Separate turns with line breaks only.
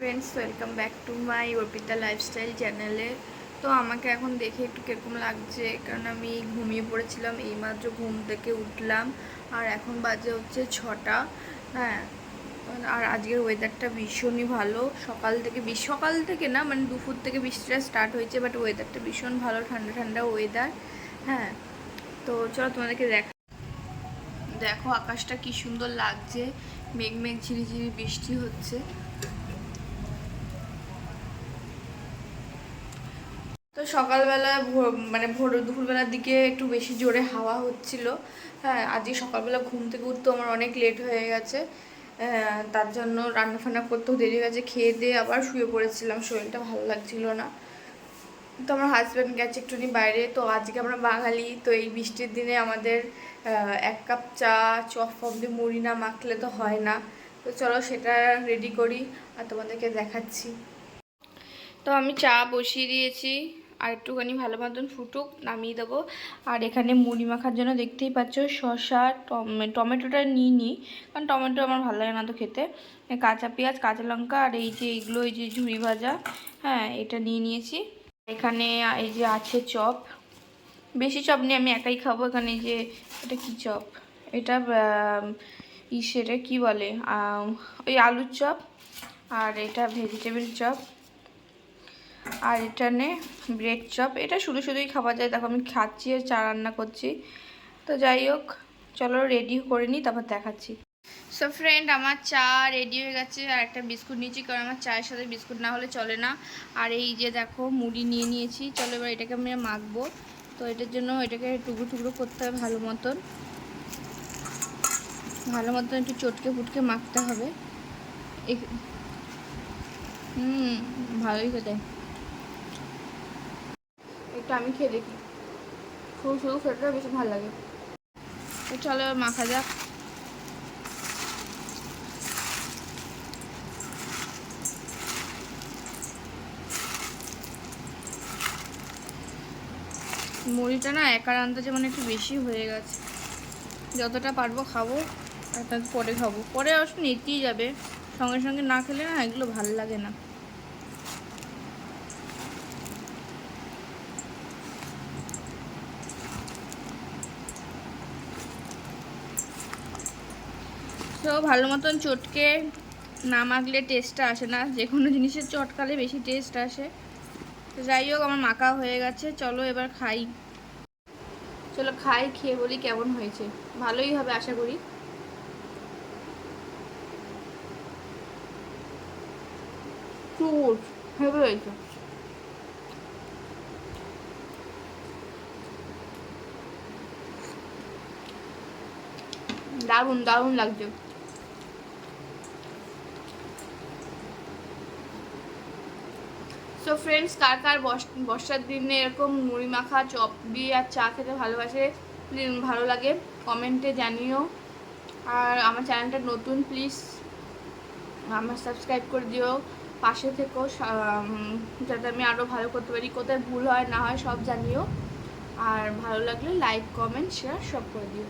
Friends, welcome back to my Arpita lifestyle চ্যানেলে। তো আমাকে এখন দেখে একটু কীরকম লাগছে, কারণ আমি ঘুমিয়ে পড়েছিলাম, এইমাত্র ঘুম থেকে উঠলাম আর এখন বাজে হচ্ছে 6টা। হ্যাঁ, আর আজকের ওয়েদারটা ভীষণই ভালো। সকাল থেকে না, মানে দুপুর থেকে বৃষ্টিটা স্টার্ট হয়েছে, বাট ওয়েদারটা ভীষণ ভালো, ঠান্ডা ঠান্ডা ওয়েদার। হ্যাঁ, তো চলো তোমাদেরকে দেখো আকাশটা কি সুন্দর লাগছে, মেঘ মেঘ ঝিরিঝিরি বৃষ্টি হচ্ছে। তো সকালবেলা মানে দুপুরবেলার দিকে একটু বেশি জোরে হাওয়া হচ্ছিল। হ্যাঁ, আজকে সকালবেলা ঘুম থেকে উঠতে আমার অনেক লেট হয়ে গেছে। তার জন্য রান্না ফান্না করতেও দেরি হয়ে গেছে, খেয়ে দিয়ে আবার শুয়ে পড়েছিলাম, শরীরটা ভালো লাগছিল না। তো আমার হাজব্যান্ড গেছে একটুখানি বাইরে। তো আজকে আমরা বাঙালি, তো এই বৃষ্টির দিনে আমাদের 1 কাপ চা, চপ ফপ দিয়ে মুড়ি না মাখলে তো হয় না। তো চলো সেটা রেডি করি আর তোমাদেরকে দেখাচ্ছি। তো আমি চা বসিয়ে দিয়েছি, আর একটুখানি ভালো মতন ফুটুক, নামিয়ে দেবো। আর এখানে মুড়ি মাখার জন্য দেখতেই পাচ্ছ শসা, টমেটোটা নিইনি, কারণ টমেটো আমার ভালো লাগে না তো খেতে। কাঁচা পেঁয়াজ, কাঁচা লঙ্কা, আর এই যে ঝুড়ি ভাজা, হ্যাঁ এটা নিয়ে নিয়েছি। এখানে এই যে আছে চপ, বেশি চপ নিয়ে আমি একাই খাবো। এখানে যে এটা কি চপ, এটা সেটা কি বলে, ওই আলুর চপ, আর এটা ভেজিটেবিল চপ, আর এটা নে ব্রেড চপ। এটা শুধু শুধুই খাওয়া যায়, দেখো আমি খাচ্ছি আর চা রান্না করছি। তো যাই হোক, চলো রেডি করে নিই, তারপর দেখাচ্ছি। সো ফ্রেন্ড, আমার চা রেডি হয়ে গেছে, আর একটা বিস্কুট নিয়েছি, কারণ আমার চায়ের সাথে বিস্কুট না হলে চলে না। আর এই যে দেখো মুড়ি নিয়ে নিয়েছি, চলো এবার এটাকে আমি মাখবো। তো এটার জন্য এটাকে টুকরো টুকরো করতে হবে, ভালো মতন একটু চটকে ফুটকে মাখতে হবে। ভালোই খেতে, একটু আমি খেয়ে দেখি, শুরু শুরু খেতে বেশি ভালো লাগে। তো চলো এবার মাখা যাক। মুড়িটা না একার আন্দাজে মানে একটু বেশি হয়ে গেছে, যতটা পারবো খাবো, আর তার পরে খাবো, পরে অবশ্য নিতেই যাবে, সঙ্গে সঙ্গে না খেলে না এগুলো ভালো লাগে না। তো ভালো মতন চটকে না মাখলে টেস্টটা আসে না, যে কোনো জিনিসের চটকালে বেশি টেস্ট আসে। তো যাই হোক, আমার মাখা হয়ে গেছে, চলো এবার খাই। চলো খাই, খেয়ে বলি কেমন হয়েছে। ভালোই হবে আশা করি। হেভি হয়েছে, দারুণ দারুণ লাগছে। সো ফ্রেন্ডস, কার কার বর্ষার দিনে এরকম মুড়ি মাখা চপ দিয়ে আর চা খেতে ভালোবাসে, ভালো লাগে, কমেন্টে জানিও। আর আমার চ্যানেলটা নতুন, প্লিজ আমার সাবস্ক্রাইব করে দিও, পাশে থেকো, যাতে আমি আরও ভালো করতে পারি, কোথায় ভুল হয় না হয় সব জানিও। আর ভালো লাগলে লাইক, কমেন্ট, শেয়ার সব করে দিও।